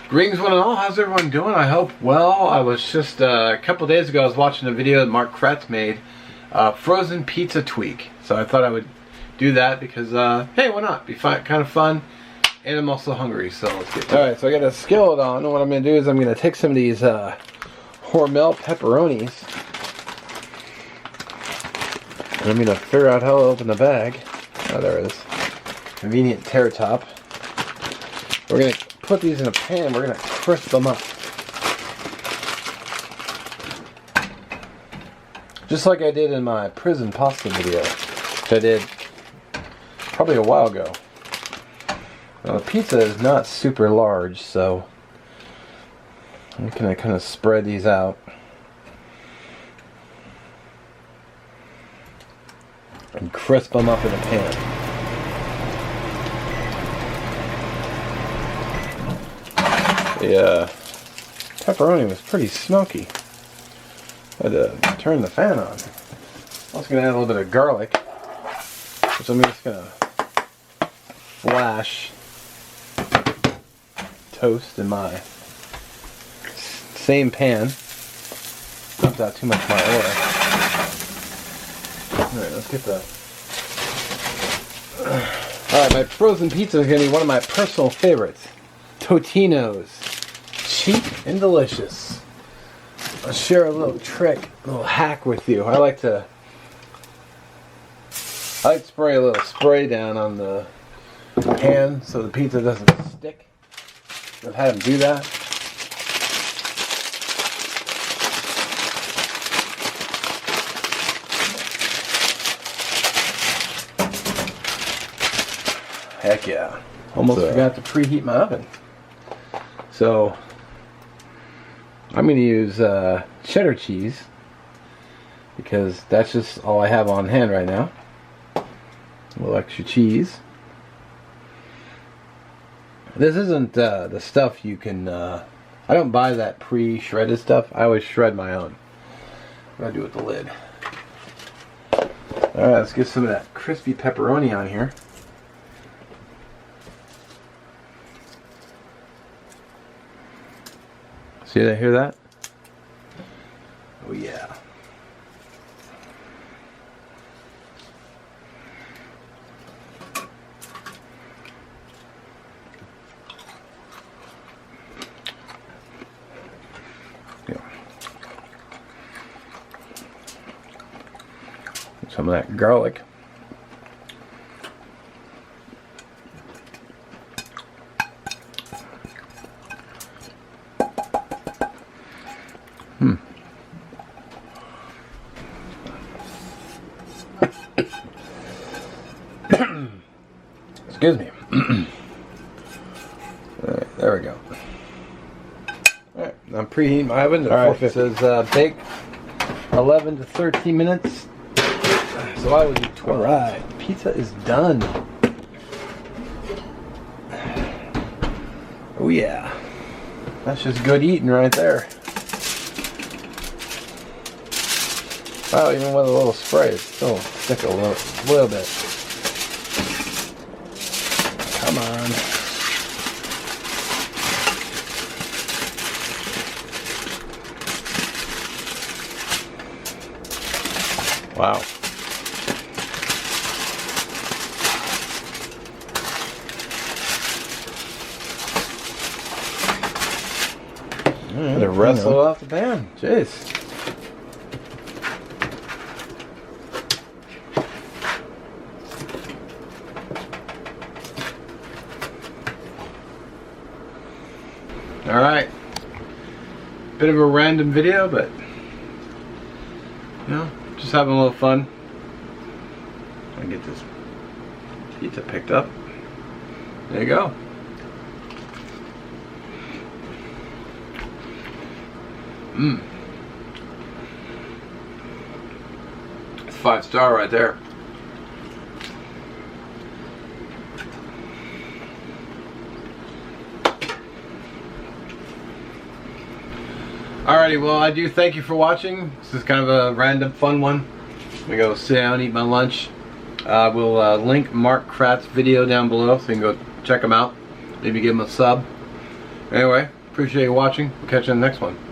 Greetings one and all, how's everyone doing? I hope well. I was just, a couple days ago I was watching a video that Mark Kratz made, frozen pizza tweak. So I thought I would do that because, hey, why not? Be fun, kind of fun, and I'm also hungry, so let's get to it. Alright, so I got a skillet on, and what I'm going to do is I'm going to take some of these Hormel pepperonis, and I'm going to figure out how to open the bag. Oh, there it is. Convenient tear top. We're going to put these in a pan. We're going to crisp them up. Just like I did in my prison pasta video, which I did probably a while ago. Now, the pizza is not super large, so I'm going to kind of spread these out. And crisp them up in a pan. The pepperoni was pretty smoky. I had to turn the fan on. I was going to add a little bit of garlic, which I'm just going to flash toast in my same pan. Dumped out too much of my oil. Alright, let's get the... Alright, my frozen pizza is going to be one of my personal favorites. Totino's. Cheap and delicious. I'll share a little trick, a little hack with you. I like to spray a little spray down on the pan so the pizza doesn't stick. I've had them do that. Heck yeah. Almost forgot to preheat my oven. So I'm going to use cheddar cheese because that's just all I have on hand right now. A little extra cheese. This isn't the stuff you can... I don't buy that pre-shredded stuff. I always shred my own. What do I do with the lid? Alright, let's get some of that crispy pepperoni on here. See that? Hear that? Oh yeah. Some of that garlic. Excuse me. Alright, there we go. Alright, I'm preheating my oven to 450. It says bake 11 to 13 minutes. So I would do 12. Alright, pizza is done. Oh yeah. That's just good eating right there. Wow, even with a little spray, it's still stick a little bit. Come on. Wow. To wrestle off the pan. Jeez. Alright. Bit of a random video, but you know, just having a little fun. I get this pizza picked up. There you go. It's 5-star right there. Alrighty, well, I do thank you for watching. This is kind of a random fun one. I'm gonna go sit down, eat my lunch. We'll link Mark Kratz's video down below so you can go check him out. Maybe give him a sub. Anyway, Appreciate you watching. We'll catch you in the next one.